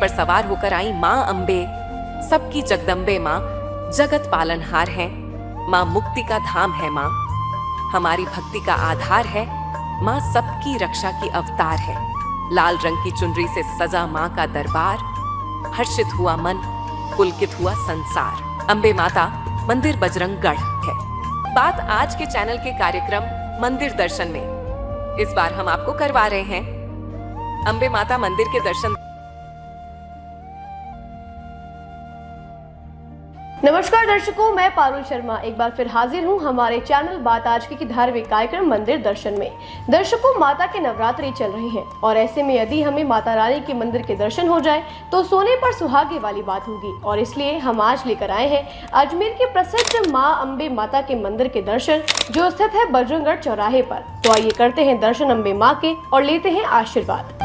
पर सवार होकर आई माँ अम्बे, सबकी जगदम्बे माँ, जगत पालनहार है। माँ मुक्ति का धाम है माँ, हमारी भक्ति का आधार है। माँ सबकी रक्षा की अवतार है। लाल रंग की चुनरी से सजा माँ का दरबार, हर्षित हुआ मन, पुलकित हुआ संसार। अम्बे माता मंदिर बजरंगगढ़ है। बात आज के चैनल के कार्यक्रम मंदिर दर्शन में। इस बार हम आपको करवा रहे हैं अम्बे माता मंदिर के दर्शन। नमस्कार दर्शकों, मैं पारुल शर्मा एक बार फिर हाजिर हूं हमारे चैनल बात आज की धार्मिक कार्यक्रम मंदिर दर्शन में। दर्शकों, माता के नवरात्रि चल रहे हैं और ऐसे में यदि हमें माता रानी के मंदिर के दर्शन हो जाए तो सोने पर सुहागे वाली बात होगी। और इसलिए हम आज लेकर आए हैं अजमेर के प्रसिद्ध माँ अम्बे माता के मंदिर के दर्शन, जो स्थित है बजरंगगढ़ चौराहे पर। तो आइए करते हैं दर्शन अम्बे माँ के और लेते हैं आशीर्वाद।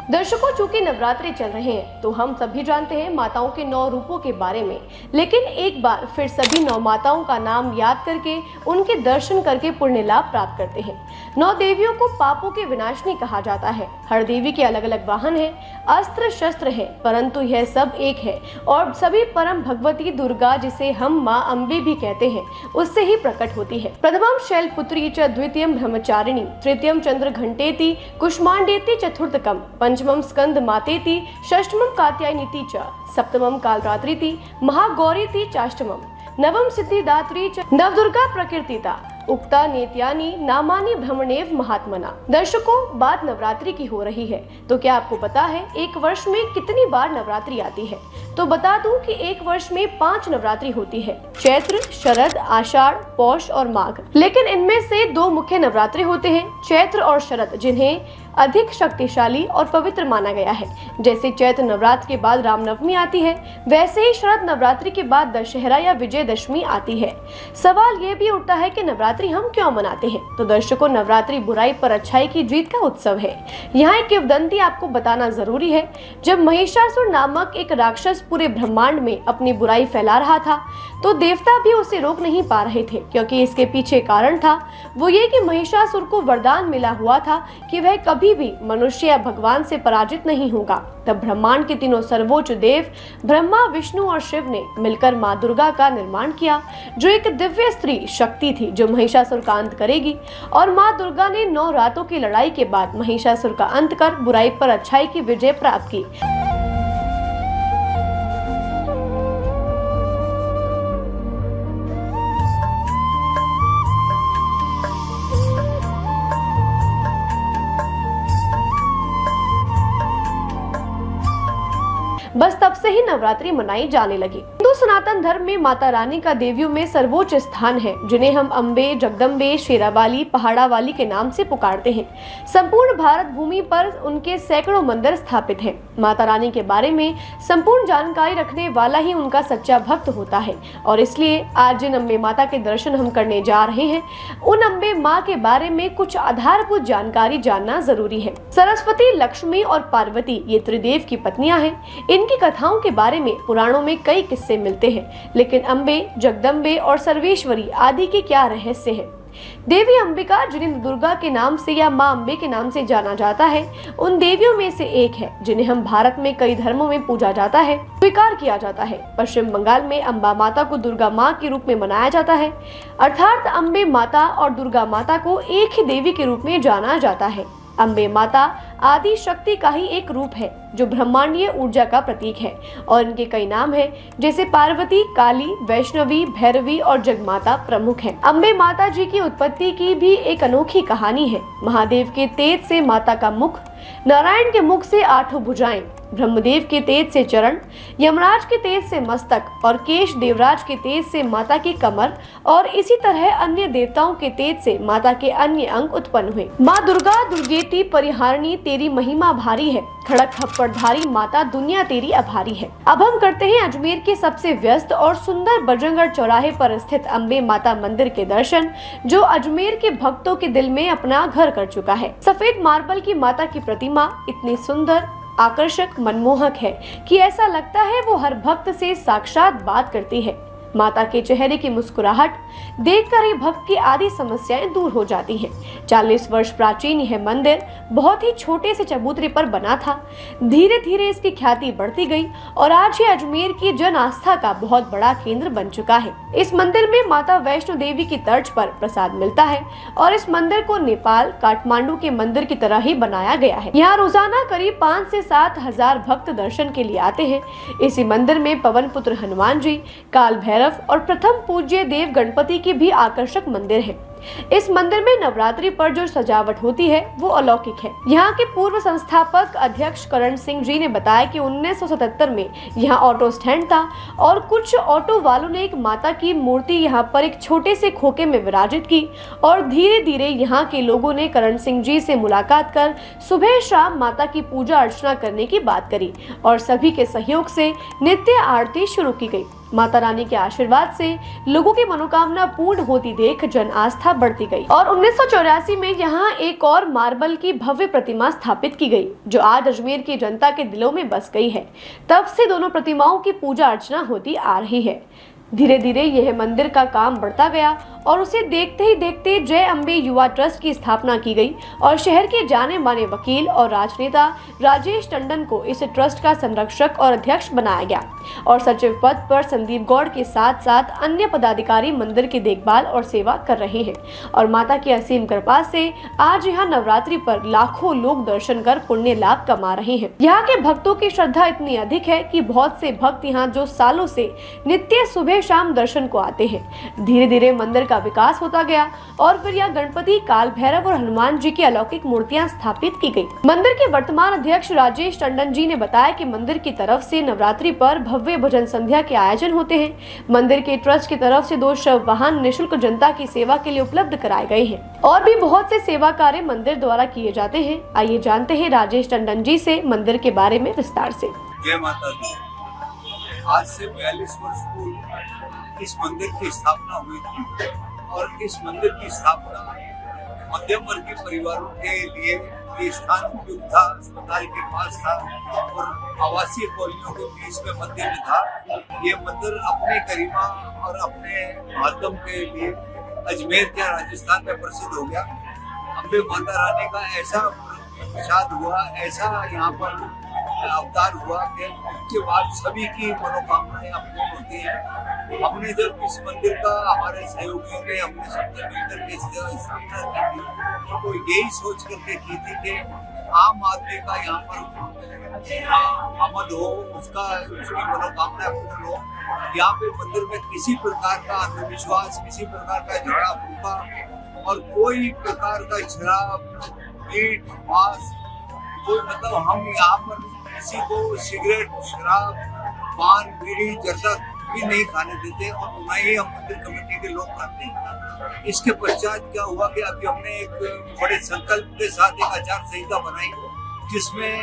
दर्शकों, चूंकि नवरात्रि चल रहे हैं तो हम सभी जानते हैं माताओं के 9 रूपों के बारे में, लेकिन एक बार फिर सभी 9 माताओं का नाम याद करके उनके दर्शन करके पुण्य लाभ प्राप्त करते हैं। 9 देवियों को पापों के विनाशिनी कहा जाता है। हर देवी के अलग अलग वाहन है, अस्त्र शस्त्र है, परंतु यह सब एक है और सभी परम भगवती दुर्गा, जिसे हम माँ अम्बे भी कहते हैं, उससे ही प्रकट होती है। प्रथमम शैलपुत्री च, द्वितीयम ब्रह्मचारिणी, तृतीयम चंद्र घंटेति, कुष्मांडेति, चतुर्थकम पंचमम स्कंद मातेति, षष्ठमम कात्यायनीति च, सप्तमम कालरात्रिति, महागौरीति चाष्टमम, नवम सिद्धिदात्री च, नवदुर्गा प्रकृतिता, उक्ता नेत्यानि नामानि भ्रमणेव महात्मना। दर्शकों, बात नवरात्रि की हो रही है तो क्या आपको पता है एक वर्ष में कितनी बार नवरात्रि आती है? तो बता दूं कि एक वर्ष में 5 नवरात्रि होती है, चैत्र, शरद, आषाढ़, पौष और माघ। लेकिन इनमें से 2 मुख्य नवरात्रि होते हैं, चैत्र और शरद, जिन्हें अधिक शक्तिशाली और पवित्र माना गया है। जैसे चैत्र नवरात्र के बाद रामनवमी आती है, वैसे ही शरद नवरात्रि के बाद दशहरा या विजयदशमी आती है। सवाल ये भी उठता है कि नवरात्रि हम क्यों मनाते हैं? तो दर्शकों, नवरात्रि बुराई पर अच्छाई की जीत का उत्सव है। यहाँ एक किंवदंती आपको बताना जरूरी है। जब महिषासुर नामक एक राक्षस पूरे ब्रह्मांड में अपनी बुराई फैला रहा था तो देवता भी उसे रोक नहीं पा रहे थे, क्योंकि इसके पीछे कारण था वो ये कि महिषासुर को वरदान मिला हुआ था कि वह कभी भी मनुष्य या भगवान से पराजित नहीं होगा। तब ब्रह्मांड के तीनों सर्वोच्च देव ब्रह्मा, विष्णु और शिव ने मिलकर माँ दुर्गा का निर्माण किया, जो एक दिव्य स्त्री शक्ति थी जो महिषासुर का अंत करेगी। और माँ दुर्गा ने 9 रातों की लड़ाई के बाद महिषासुर का अंत कर बुराई पर अच्छाई की विजय प्राप्त की। बस तब से ही नवरात्रि मनाई जाने लगी। हिंदू सनातन धर्म में माता रानी का देवियों में सर्वोच्च स्थान है, जिन्हें हम अम्बे, जगदम्बे, शेरावाली, पहाड़ा वाली के नाम से पुकारते हैं। संपूर्ण भारत भूमि पर उनके सैकड़ों मंदिर स्थापित हैं। माता रानी के बारे में संपूर्ण जानकारी रखने वाला ही उनका सच्चा भक्त होता है। और इसलिए आज जिन अम्बे माता के दर्शन हम करने जा रहे हैं, उन अम्बे माँ के बारे में कुछ आधारभूत जानकारी जानना जरूरी है। सरस्वती, लक्ष्मी और पार्वती ये त्रिदेव की पत्नियां हैं। इनकी कथाओं के बारे में पुराणों में कई किस्से मिलते हैं, लेकिन अम्बे, जगदम्बे और सर्वेश्वरी आदि के क्या रहस्य हैं? देवी अंबिका, जिन्हें दुर्गा के नाम से या माँ अम्बे के नाम से जाना जाता है, उन देवियों में से एक है जिन्हें हम भारत में कई धर्मों में पूजा जाता है, स्वीकार किया जाता है। पश्चिम बंगाल में अम्बा माता को दुर्गा माँ के रूप में मनाया जाता है, अर्थात अम्बे माता और दुर्गा माता को एक ही देवी के रूप में जाना जाता है। अम्बे माता आदि शक्ति का ही एक रूप है जो ब्रह्मांडीय ऊर्जा का प्रतीक है और इनके कई नाम हैं, जैसे पार्वती, काली, वैष्णवी, भैरवी और जगमाता प्रमुख हैं। अम्बे माता जी की उत्पत्ति की भी एक अनोखी कहानी है। महादेव के तेज से माता का मुख, नारायण के मुख से 8 भुजाएं, ब्रह्मदेव के तेज से चरण, यमराज के तेज से मस्तक और केश देवराज के तेज से माता की कमर और इसी तरह अन्य देवताओं के तेज से माता के अन्य अंग उत्पन्न हुए। माँ दुर्गा दुर्गेति परिहारिणी, तेरी महिमा भारी है, खड़क खप्पड़धारी माता दुनिया तेरी आभारी है। अब हम करते हैं अजमेर के सबसे व्यस्त और सुंदर बजरंगगढ़ चौराहे पर स्थित अम्बे माता मंदिर के दर्शन, जो अजमेर के भक्तों के दिल में अपना घर कर चुका है। सफेद मार्बल की माता की प्रतिमा इतनी सुंदर, आकर्षक, मनमोहक है कि ऐसा लगता है वो हर भक्त से साक्षात बात करती है। माता के चेहरे की मुस्कुराहट देखकर ही भक्त की आधी समस्याएं दूर हो जाती हैं। 40 वर्ष प्राचीन यह मंदिर बहुत ही छोटे से चबूतरे पर बना था। धीरे धीरे इसकी ख्याति बढ़ती गई और आज ये अजमेर की जन आस्था का बहुत बड़ा केंद्र बन चुका है। इस मंदिर में माता वैष्णो देवी की तर्ज पर प्रसाद मिलता है और इस मंदिर को नेपाल काठमांडू के मंदिर की तरह ही बनाया गया है। यहाँ रोजाना करीब 5 से 7 हजार भक्त दर्शन के लिए आते हैं। इसी मंदिर में पवन पुत्र हनुमान जी, काल भैरव और प्रथम पूज्य देव गणपति की भी आकर्षक मंदिर है। इस मंदिर में नवरात्रि पर जो सजावट होती है वो अलौकिक है। यहाँ के पूर्व संस्थापक अध्यक्ष करण सिंह जी ने बताया कि 1977 में यहाँ ऑटो स्टैंड था और कुछ ऑटो वालों ने एक माता की मूर्ति यहाँ पर एक छोटे से खोखे में विराजित की और धीरे धीरे यहाँ के लोगों ने करण सिंह जी से मुलाकात कर सुबह शाम माता की पूजा अर्चना करने की बात करी और सभी के सहयोग से नित्य आरती शुरू की गई। माता रानी के आशीर्वाद से लोगों की मनोकामना पूर्ण होती देख जन आस्था बढ़ती गई और 1984 में यहाँ एक और मार्बल की भव्य प्रतिमा स्थापित की गई जो आज अजमेर की जनता के दिलों में बस गई है। तब से दोनों प्रतिमाओं की पूजा अर्चना होती आ रही है। धीरे धीरे यह मंदिर का काम बढ़ता गया और उसे देखते ही देखते जय अम्बे युवा ट्रस्ट की स्थापना की गई और शहर के जाने माने वकील और राजनेता राजेश टंडन को इस ट्रस्ट का संरक्षक और अध्यक्ष बनाया गया और सचिव पद पर संदीप गौड़ के साथ साथ अन्य पदाधिकारी मंदिर की देखभाल और सेवा कर रहे हैं और माता की असीम कृपा से आज यहाँ नवरात्रि पर लाखों लोग दर्शन कर पुण्य लाभ कमा रहे हैं। यहाँ के भक्तों की श्रद्धा इतनी अधिक है कि बहुत से भक्त यहाँ जो सालों से नित्य सुबह शाम दर्शन को आते हैं। धीरे धीरे मंदिर का विकास होता गया और फिर यहाँ गणपति, काल भैरव और हनुमान जी की अलौकिक मूर्तियां स्थापित की गई। मंदिर के वर्तमान अध्यक्ष राजेश टंडन जी ने बताया कि मंदिर की तरफ से नवरात्रि पर भव्य भजन संध्या के आयोजन होते हैं। मंदिर के ट्रस्ट की तरफ से 2 शव वाहन निःशुल्क जनता की सेवा के लिए उपलब्ध कराए गए हैं और भी बहुत से सेवा कार्य मंदिर द्वारा किए जाते हैं। आइए जानते हैं राजेश टंडन जी से मंदिर के बारे में विस्तार से। जय माता दी। आज से 42 वर्ष पूर्व इस मंदिर की स्थापना हुई थी और इस मंदिर की स्थापना मध्यम वर्गीय परिवारों के लिए ये स्थान उपयुक्त था, अस्पताल के पास था और आवासीय कॉलोनियों के बीच में मंदिर में था। ये मंदिर अपने गरिमा और अपने महत्व के लिए अजमेर क्या राजस्थान में प्रसिद्ध हो गया। अम्बे माता रानी का ऐसा प्रसाद हुआ, ऐसा यहाँ पर अवतार हुआ कि उसके बाद सभी की मनोकामनाएं पूर्ण होती हैं। हमने जब इस मंदिर का हमारे सहयोगियों ने हमने सबने मिलकर के स्थापना की थी तो यही सोच करके की थी कि आम आदमी का यहाँ पर आमद हो, उसकी मनोकामना पूर्ण हो। यहाँ पे मंदिर में किसी प्रकार का अंधविश्वास, किसी प्रकार का झगड़ा फूका और कोई प्रकार का शराब, मीट, मांस, कोई मतलब हम यहाँ पर किसी को सिगरेट, शराब, पान, बीड़ी, जर्दा भी नहीं खाने देते और न ही हम मंदिर कमेटी के लोग खाते हैं। इसके पश्चात क्या हुआ कि अभी हमने एक बड़े संकल्प के साथ एक आचार संहिता बनाई जिसमें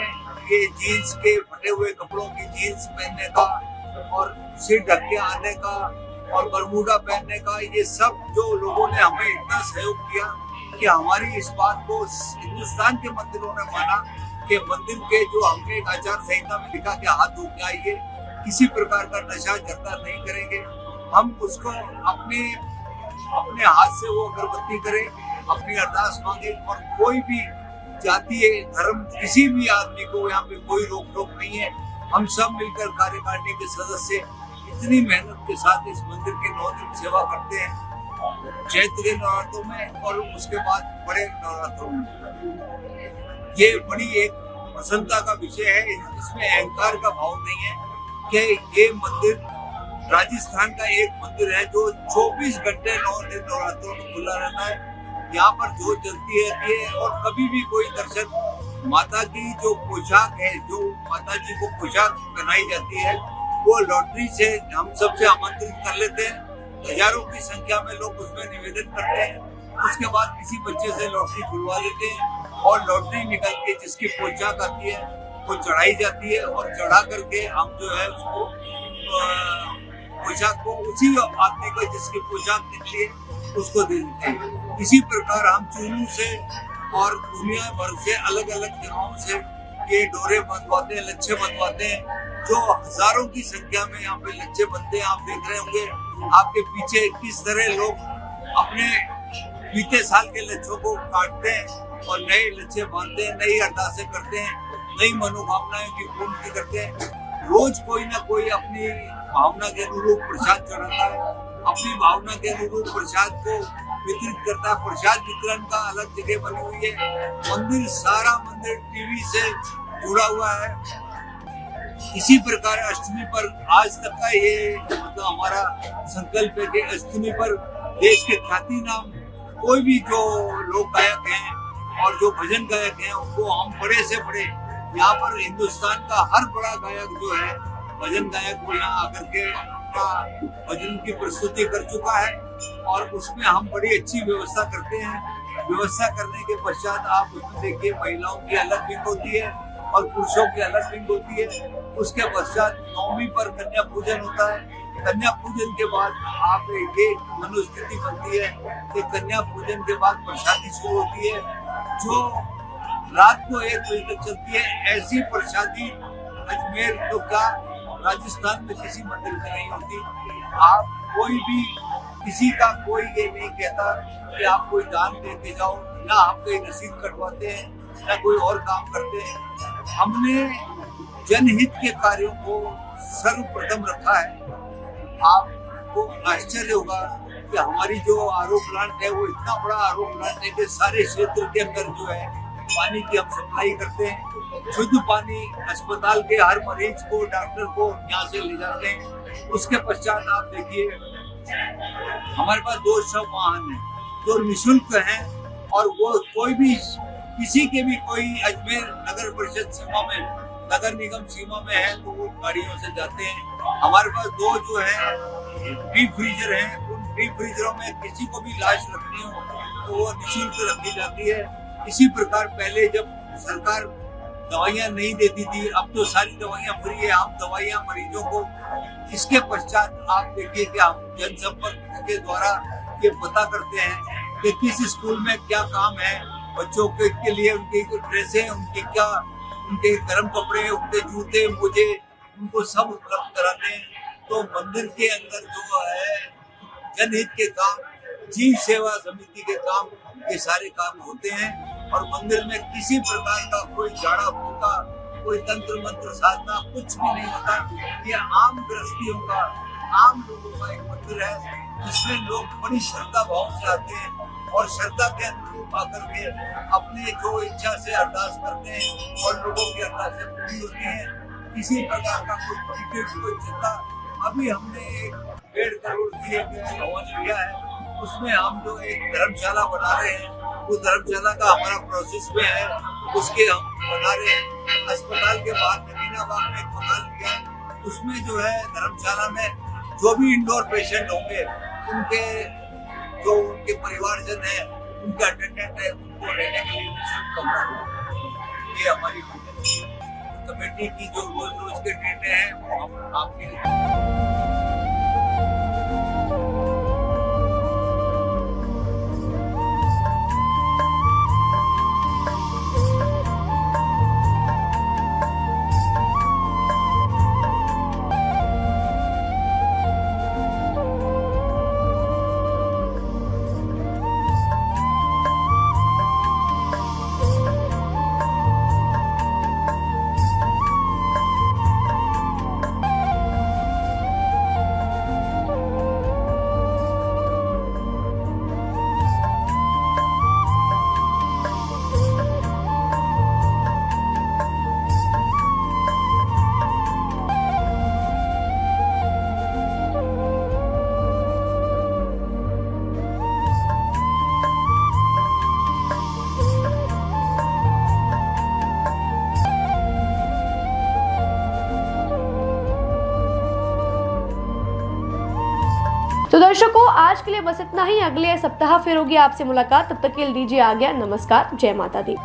ये जीन्स के फटे हुए कपड़ों की जीन्स पहनने का और सिर ढक के आने का और बरमूडा पहनने का, ये सब जो लोगों ने हमें इतना सहयोग किया कि हमारी इस बात को हिंदुस्तान के मंदिरों ने माना कि मंदिर के जो हमने एक आचार संहिता में लिखा कि हाथ धो के आइए, किसी प्रकार का नशा जर्दा नहीं करेंगे। हम उसको अपने हाथ से वो अगरबत्ती करें, अपनी अरदास मांगे और कोई भी जाति धर्म किसी भी आदमी को यहाँ पे कोई रोक टोक नहीं है। हम सब मिलकर कार्यकारिणी के सदस्य इतनी मेहनत के साथ इस मंदिर के 9 दिन सेवा करते हैं, चैत्र के नवरात्रों में और उसके बाद बड़े नवरात्रों में। ये बड़ी एक प्रसन्नता का विषय है, इसमें अहंकार का भाव नहीं है कि ये मंदिर राजस्थान का एक मंदिर है जो 24 घंटे 9 दिन नवरात्रों में खुला रहता है। यहाँ पर जोत जलती रहती है और कभी भी कोई दर्शन, माता की जो पोशाक है, जो माता जी को पोशाक पहनाई जाती है, वो लॉटरी से हम सबसे आमंत्रित कर लेते हैं। हजारों की संख्या में लोग उसमें निवेदन करते हैं। उसके बाद किसी बच्चे से लॉटरी खुलवा देते हैं और लॉटरी निकल के जिसकी पोशाक आती है वो चढ़ाई जाती है और चढ़ा करके हम जो है उसको पोशाक को उसी आदमी को जिसकी पोशाक निकली है उसको दे देते हैं। इसी प्रकार हम चूरू से और दुनिया भर से अलग अलग जगहों से ये डोरे बंधवाते हैं, लच्छे बंधवाते हैं, जो हजारों की संख्या में यहाँ पे लच्छे बनते हैं। आप देख रहे होंगे आपके पीछे किस तरह लोग अपने बीते साल के लच्छों को काटते हैं और नए लच्छे बांधते हैं, नई अरदासें करते हैं, नई मनोकामनाएं की पूर्ति करते हैं। रोज कोई ना कोई अपनी भावना के अनुरूप प्रसाद चढ़ाता है, अपनी भावना के अनुरूप प्रसाद को वितरित करता है। प्रसाद वितरण का अलग जगह बनी हुई है। सारा मंदिर टीवी से जुड़ा हुआ है। इसी प्रकार अष्टमी पर आज तक का ये मतलब हमारा संकल्प है कि अष्टमी पर देश के ख्याति नाम कोई भी जो लोक गायक हैं और जो भजन गायक हैं उनको हम बड़े से बड़े, यहाँ पर हिंदुस्तान का हर बड़ा गायक जो है भजन गायक वो यहाँ आकर के अपना भजन की प्रस्तुति कर चुका है और उसमें हम बड़ी अच्छी व्यवस्था करते हैं। व्यवस्था करने के पश्चात आप उसमें देखिए महिलाओं की अलग विंग होती है और पुरुषों की अलग विंग होती है। उसके पश्चात नवमी पर कन्या पूजन होता है। कन्या पूजन के बाद आप ये मनोस्थिति बनती है कि कन्या पूजन के बाद प्रसादी शुरू होती है जो रात को 1 बजे तक चलती है। ऐसी प्रसादी अजमेर तो क्या राजस्थान में किसी मंदिर में नहीं होती। आप कोई भी किसी का कोई ये नहीं कहता कि आप कोई दान देके जाओ, ना हम कोई रसीद कटवाते हैं ना कोई और काम करते हैं। हमने जनहित के कार्यों को सर्वप्रथम रखा है। आपको आश्चर्य होगा कि हमारी जो आरओ प्लांट है वो इतना बड़ा आरओ प्लांट है कि सारे क्षेत्र के अंदर जो है पानी की हम सप्लाई करते हैं। शुद्ध पानी अस्पताल के हर मरीज को, डॉक्टर को यहाँ से ले जाते हैं। उसके पश्चात आप देखिए हमारे पास 2 शव वाहन है जो निःशुल्क हैं और वो कोई भी किसी के भी कोई अजमेर नगर परिषद सीमा में, नगर निगम सीमा में है तो वो गाड़ियों से जाते हैं। हमारे पास 2 जो है डीप फ्रीजर हैं। उन डीप फ्रीजरों में किसी को भी लाश रखनी हो तो वो निःशुल्क रखी जाती है। इसी प्रकार पहले जब सरकार दवाइयाँ नहीं देती थी, अब तो सारी दवाइयाँ फ्री है। हम दवाइयाँ मरीजों को, इसके पश्चात आप देखिए कि हम जनसंपर्क के द्वारा ये पता करते हैं कि किस स्कूल में क्या काम है, बच्चों के लिए उनकी ड्रेसें, उनकी क्या, उनके गर्म कपड़े, उनके जूते मोजे, उनको सब उपलब्ध कराते हैं। तो मंदिर के अंदर जो है जनहित के काम, जीव सेवा समिति के काम, ये सारे काम होते हैं और मंदिर में किसी प्रकार का कोई झाड़ा फूका, कोई तंत्र मंत्र साधना कुछ भी नहीं होता। ये आम गृहस्थियों का, आम लोगों का एक मंदिर है जिसमें लोग बड़ी श्रद्धा भाव से आते हैं और श्रद्धा के अनुरूप आकर के अपने जो इच्छा से अरदास करते हैं और लोगों की अरदासें पूरी होती हैं। किसी प्रकार का कोई टिकट, कोई चिंता। अभी हमने 1.5 करोड़ की एक भवन लिया है, उसमें हम जो एक धर्मशाला बना रहे हैं, वो धर्मशाला का हमारा प्रोसेस में है, उसके हम बना रहे हैं। अस्पताल के बाहर नगीनाबाग में एक मकान लिया है, उसमें जो है धर्मशाला में जो भी इंडोर पेशेंट होंगे उनके जो उनके परिवारजन है, उनके अटेंडेंट है, उनको रहने के लिए निःशुल्क कमरा होगा। ये हमारी कमेटी की जो रोज के निर्णय हैं वो हम आपके लिए तो दर्शकों आज के लिए बस इतना ही। अगले सप्ताह फिर होगी आपसे मुलाकात। तब तक के लिए दीजिए आज्ञा। नमस्कार। जय माता दी।